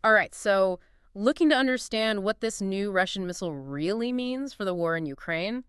All right, so looking to understand what this new Russian missile really means for the war in Ukraine,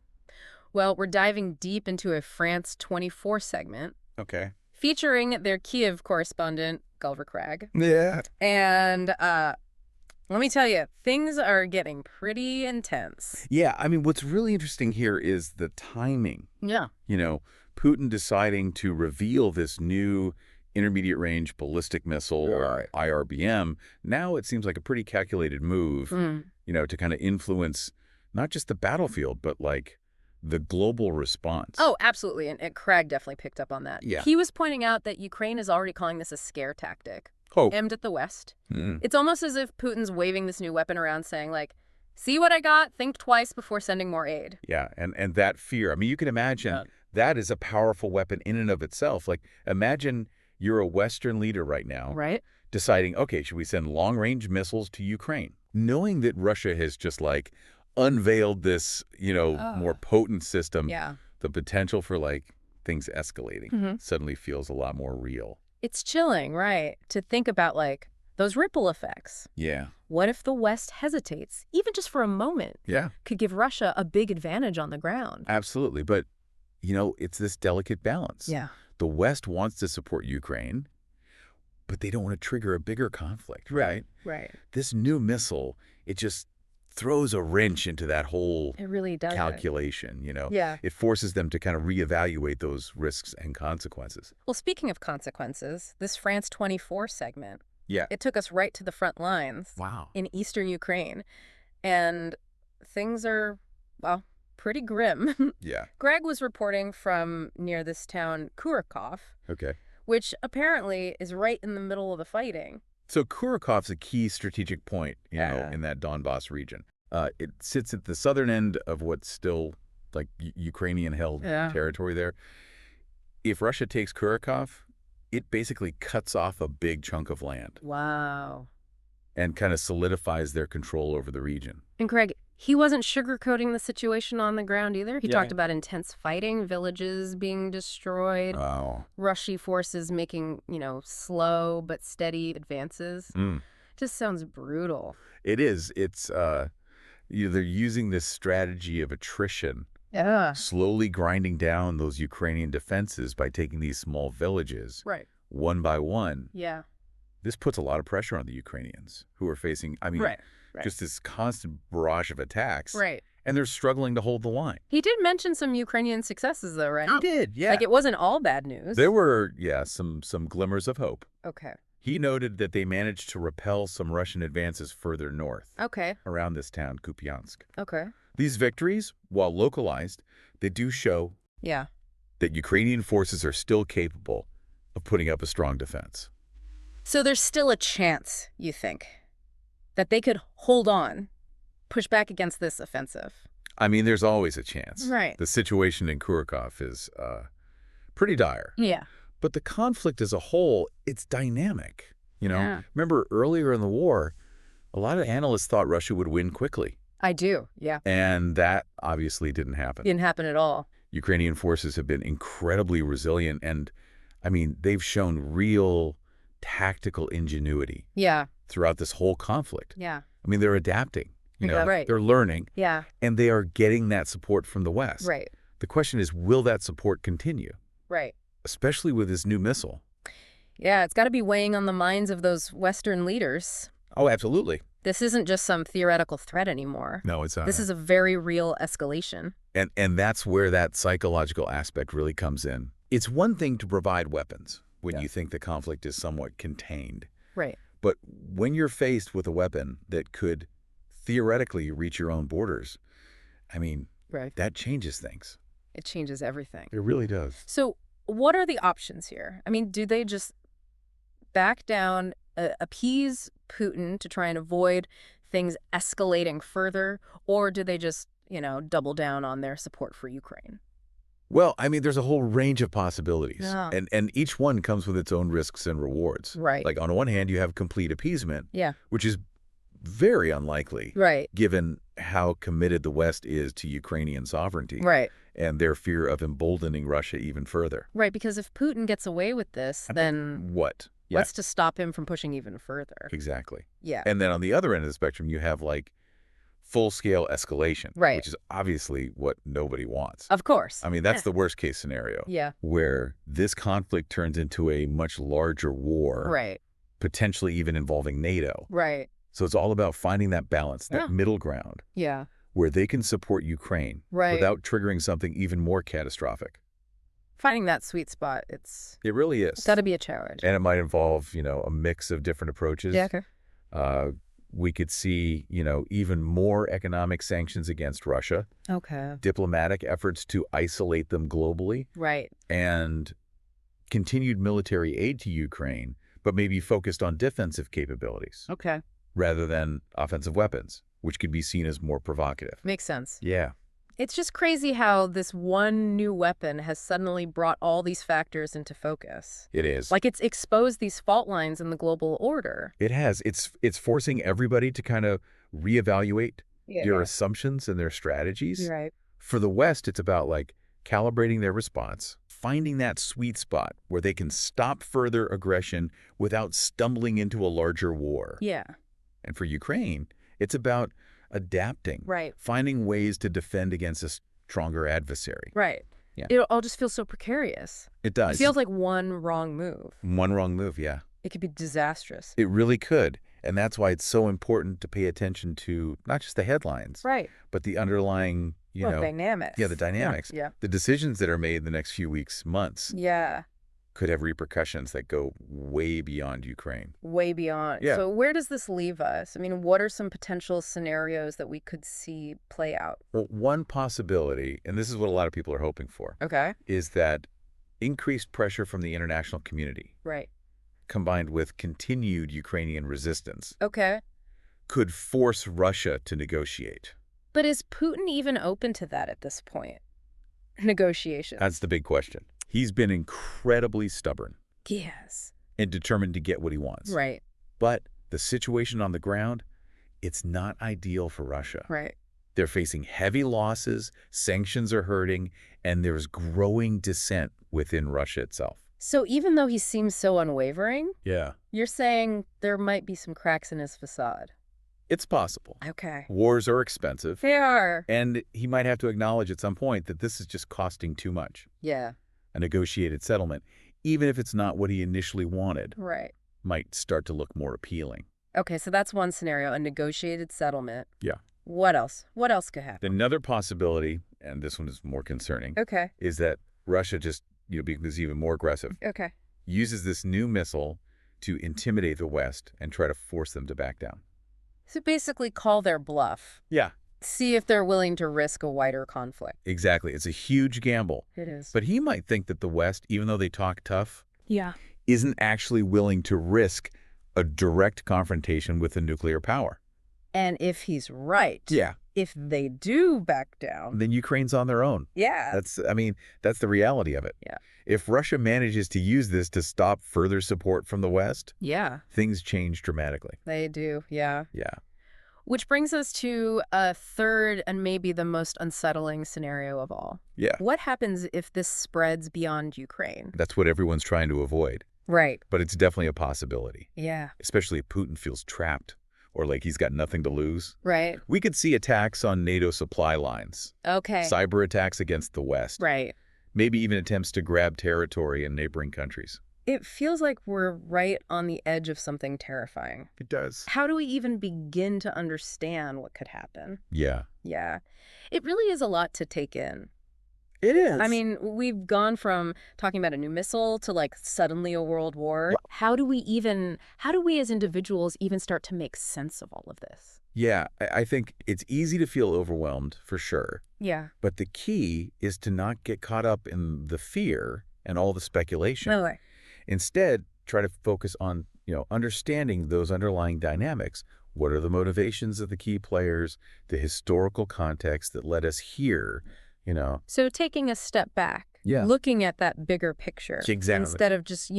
well, we're diving deep into a France 24 segment Okay. featuring their Kyiv correspondent, Gulver Cragg. Yeah. And let me tell you, things are getting pretty intense. Yeah, I mean, what's really interesting here is the timing. Yeah. You know, Putin deciding to reveal this new intermediate range ballistic missile, or IRBM. Now it seems like a pretty calculated move, Mm. to kind of influence not just the battlefield, but like the global response. Oh, absolutely. And Cragg definitely picked up on that. Yeah. He was pointing out that Ukraine is already calling this a scare tactic. Oh. Aimed at the West. Mm. It's almost as if Putin's waving this new weapon around saying, like, see what I got? Think twice before sending more aid. Yeah, and that fear. I mean, you can imagine that is a powerful weapon in and of itself. Like, imagine you're a Western leader right now. Right. Deciding, okay, should we send long-range missiles to Ukraine? Knowing that Russia has just, like, unveiled this, more potent system, Yeah. the potential for, like, things escalating suddenly feels a lot more real. It's chilling, right? To think about, like, those ripple effects. Yeah. What if the West hesitates, even just for a moment? Yeah. Could give Russia a big advantage on the ground. Absolutely. But, it's this delicate balance. Yeah. The West wants to support Ukraine, but they don't want to trigger a bigger conflict, right? Right. This new missile, it just throws a wrench into that whole It really does. calculation, Yeah. It forces them to kind of reevaluate those risks and consequences. Well, speaking of consequences, this France 24 segment, Yeah. it took us right to the front lines. Wow. In eastern Ukraine. And things are, well, pretty grim. Yeah. Greg was reporting from near this town, Kurakov, Okay. which apparently is right in the middle of the fighting. So Kurakov's a key strategic point, Yeah. in that Donbass region. It sits at the southern end of what's still like Ukrainian-held territory there. If Russia takes Kurakov, it basically cuts off a big chunk of land Wow. and kind of solidifies their control over the region. And Craig, he wasn't sugarcoating the situation on the ground either. He Yeah. talked about intense fighting, villages being destroyed, Oh. Russian forces making, slow but steady advances. Just sounds brutal. It is. It's they're using this strategy of attrition, Yeah. slowly grinding down those Ukrainian defenses by taking these small villages Right. one by one. Yeah. This puts a lot of pressure on the Ukrainians who are facing, Right. just this constant barrage of attacks. Right. And they're struggling to hold the line. He did mention some Ukrainian successes, though, right? He did, yeah. Like, it wasn't all bad news. There were, some glimmers of hope. Okay. He noted that they managed to repel some Russian advances further north, Okay. around this town, Kupiansk. Okay. These victories, while localized, they do show Yeah. that Ukrainian forces are still capable of putting up a strong defense. So there's still a chance, you think, that they could hold on, push back against this offensive? I mean, there's always a chance. Right. The situation in Kurakov is pretty dire. Yeah. But the conflict as a whole, it's dynamic. Yeah. Remember earlier in the war, a lot of analysts thought Russia would win quickly. I do, yeah. And that obviously didn't happen. Didn't happen at all. Ukrainian forces have been incredibly resilient. And, I mean, they've shown real tactical ingenuity Yeah. throughout this whole conflict. Yeah. I mean, they're adapting. Yeah, right. They're learning. Yeah. And they are getting that support from the West. Right. The question is, will that support continue? Right. Especially with this new missile. Yeah, it's got to be weighing on the minds of those Western leaders. Oh, absolutely. This isn't just some theoretical threat anymore. No, it's not. This is a very real escalation. And that's where that psychological aspect really comes in. It's one thing to provide weapons when you think the conflict is somewhat contained. Right. But when you're faced with a weapon that could theoretically reach your own borders, I mean, Right. that changes things. It changes everything. It really does. So what are the options here? I mean, do they just back down, appease Putin to try and avoid things escalating further, or do they just, double down on their support for Ukraine? Well, I mean, there's a whole range of possibilities. Yeah. And each one comes with its own risks and rewards. Right. Like, on one hand, you have complete appeasement, Yeah. which is very unlikely, Right. given how committed the West is to Ukrainian sovereignty. Right. And their fear of emboldening Russia even further. Right, because if Putin gets away with this, then What? Yeah. What's to stop him from pushing even further? Exactly. Yeah. And then on the other end of the spectrum, you have like full-scale escalation, Right. which is obviously what nobody wants. Of course. I mean, that's the worst case scenario. Yeah. Where this conflict turns into a much larger war, Right. potentially even involving NATO. Right. So it's all about finding that balance, that Yeah. middle ground, Yeah. where they can support Ukraine Right. without triggering something even more catastrophic. Finding that sweet spot, It really is. it's got to be a challenge. And it might involve, a mix of different approaches. Yeah, okay. We could see, even more economic sanctions against Russia, Okay. diplomatic efforts to isolate them globally, Right. and continued military aid to Ukraine, but maybe focused on defensive capabilities Okay. rather than offensive weapons, which could be seen as more provocative. Makes sense. Yeah, It's just crazy how this one new weapon has suddenly brought all these factors into focus. it is. Like it's exposed these fault lines in the global order. It has. It's forcing everybody to kind of reevaluate your assumptions and their strategies. Right. For the West, it's about like calibrating their response, finding that sweet spot where they can stop further aggression without stumbling into a larger war. Yeah. And for Ukraine, it's about adapting, Right. finding ways to defend against a stronger adversary. Right. Yeah. It all just feels so precarious. It does. It feels like one wrong move. One wrong move, yeah. It could be disastrous. It really could. And that's why it's so important to pay attention to not just the headlines, Right. but the underlying, Dynamics. yeah, the dynamics. Yeah. The decisions that are made in the next few weeks, months, Yeah. could have repercussions that go way beyond Ukraine. Way beyond. Yeah. So where does this leave us? I mean, what are some potential scenarios that we could see play out? Well, one possibility, and this is what a lot of people are hoping for, Okay. is that increased pressure from the international community, Right. combined with continued Ukrainian resistance, Okay. could force Russia to negotiate. But is Putin even open to that at this point? Negotiations. That's the big question. He's been incredibly stubborn Yes. and determined to get what he wants. Right. But the situation on the ground, it's not ideal for Russia. Right. They're facing heavy losses, sanctions are hurting, and there's growing dissent within Russia itself. So even though he seems so unwavering, Yeah. you're saying there might be some cracks in his facade. It's possible. Okay. Wars are expensive, They are. and he might have to acknowledge at some point that this is just costing too much. Yeah. A negotiated settlement, even if it's not what he initially wanted, Right. might start to look more appealing. Okay, so that's one scenario, a negotiated settlement. Yeah. What else? What else could happen? Another possibility, and this one is more concerning, Okay. is that Russia just, becomes even more aggressive, Okay. uses this new missile to intimidate the West and try to force them to back down. So basically call their bluff. Yeah, See if they're willing to risk a wider conflict. exactly. It's a huge gamble. It is. But he might think that the West, even though they talk tough, Yeah. isn't actually willing to risk a direct confrontation with a nuclear power. And if he's right, Yeah. if they do back down, Then Ukraine's on their own. yeah. That's the reality of it. Yeah. If Russia manages to use this to stop further support from the West, Yeah, things change dramatically. they do. Yeah. Yeah. Which brings us to a third and maybe the most unsettling scenario of all. Yeah. What happens if this spreads beyond Ukraine? That's what everyone's trying to avoid. Right. But it's definitely a possibility, Yeah. especially if Putin feels trapped or like he's got nothing to lose. Right. We could see attacks on NATO supply lines, Okay. cyber attacks against the West, Right. maybe even attempts to grab territory in neighboring countries. It feels like we're right on the edge of something terrifying. It does. How do we even begin to understand what could happen? Yeah. Yeah. It really is a lot to take in. It is. I mean, we've gone from talking about a new missile to like suddenly a world war. How do we as individuals even start to make sense of all of this? Yeah, I think it's easy to feel overwhelmed, for sure. Yeah. But the key is to not get caught up in the fear and all the speculation. No way. Instead, try to focus on, understanding those underlying dynamics. What are the motivations of the key players, the historical context that led us here, So taking a step back, Yeah. looking at that bigger picture Exactly. instead of just,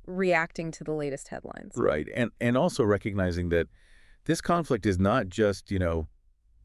reacting to the latest headlines. Right. And also recognizing that this conflict is not just,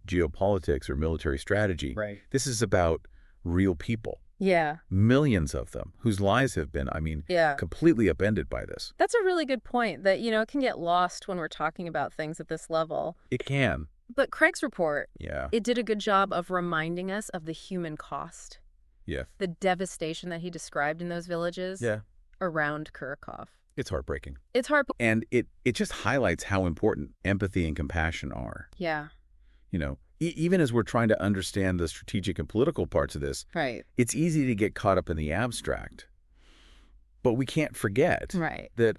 geopolitics or military strategy. Right. This is about real people. Yeah. Millions of them whose lives have been, Yeah. completely upended by this. That's a really good point that, it can get lost when we're talking about things at this level. It can. But Craig's report, Yeah. it did a good job of reminding us of the human cost, Yeah. the devastation that he described in those villages Yeah. around Kurikov. It's heartbreaking. It's hard. And it just highlights how important empathy and compassion are. Yeah. Even as we're trying to understand the strategic and political parts of this, Right. it's easy to get caught up in the abstract. But we can't forget that,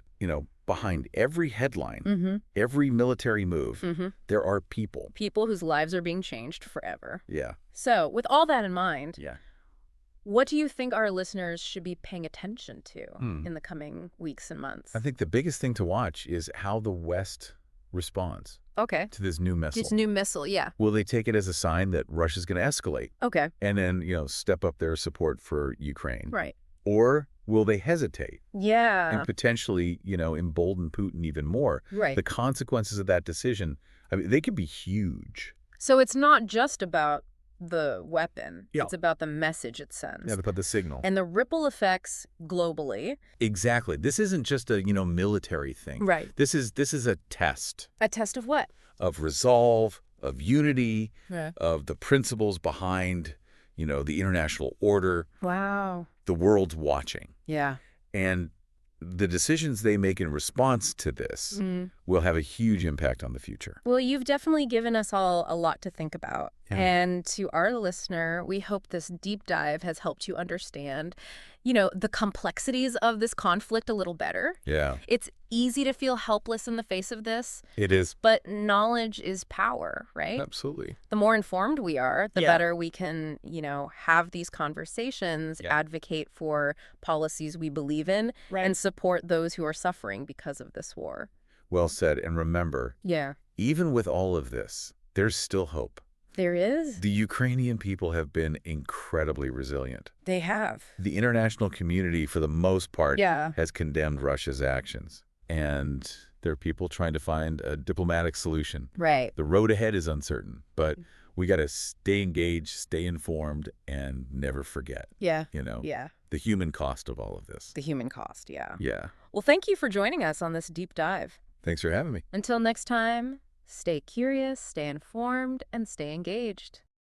behind every headline, every military move, there are people. People whose lives are being changed forever. Yeah. So, with all that in mind, Yeah. what do you think our listeners should be paying attention to in the coming weeks and months? I think the biggest thing to watch is how the West responds to this new missile. This new missile, yeah. Will they take it as a sign that Russia's going to escalate? Okay. And then, step up their support for Ukraine? Right. Or will they hesitate? Yeah. And potentially, embolden Putin even more? Right. The consequences of that decision, they could be huge. So it's not just about the weapon. Yeah. It's about the message it sends. Yeah, about the signal. And the ripple effects globally. Exactly. This isn't just a, military thing. Right. This is a test. A test of what? Of resolve, of unity, Yeah. of the principles behind, the international order. Wow. The world's watching. Yeah. And the decisions they make in response to this will have a huge impact on the future. Well, you've definitely given us all a lot to think about. Yeah. And to our listener, we hope this deep dive has helped you understand, the complexities of this conflict a little better. Yeah. It's easy to feel helpless in the face of this. It is. But knowledge is power, right? Absolutely. The more informed we are, the Yeah. better we can, have these conversations, advocate for policies we believe in, and support those who are suffering because of this war. Well said. And remember, even with all of this, there's still hope. There is. The Ukrainian people have been incredibly resilient. They have. The international community, for the most part, Yeah. has condemned Russia's actions. And there are people trying to find a diplomatic solution. Right. The road ahead is uncertain, but we got to stay engaged, stay informed, and never forget, Yeah. the human cost of all of this. The human cost, yeah. Yeah. Well, thank you for joining us on this deep dive. Thanks for having me. Until next time, stay curious, stay informed, and stay engaged.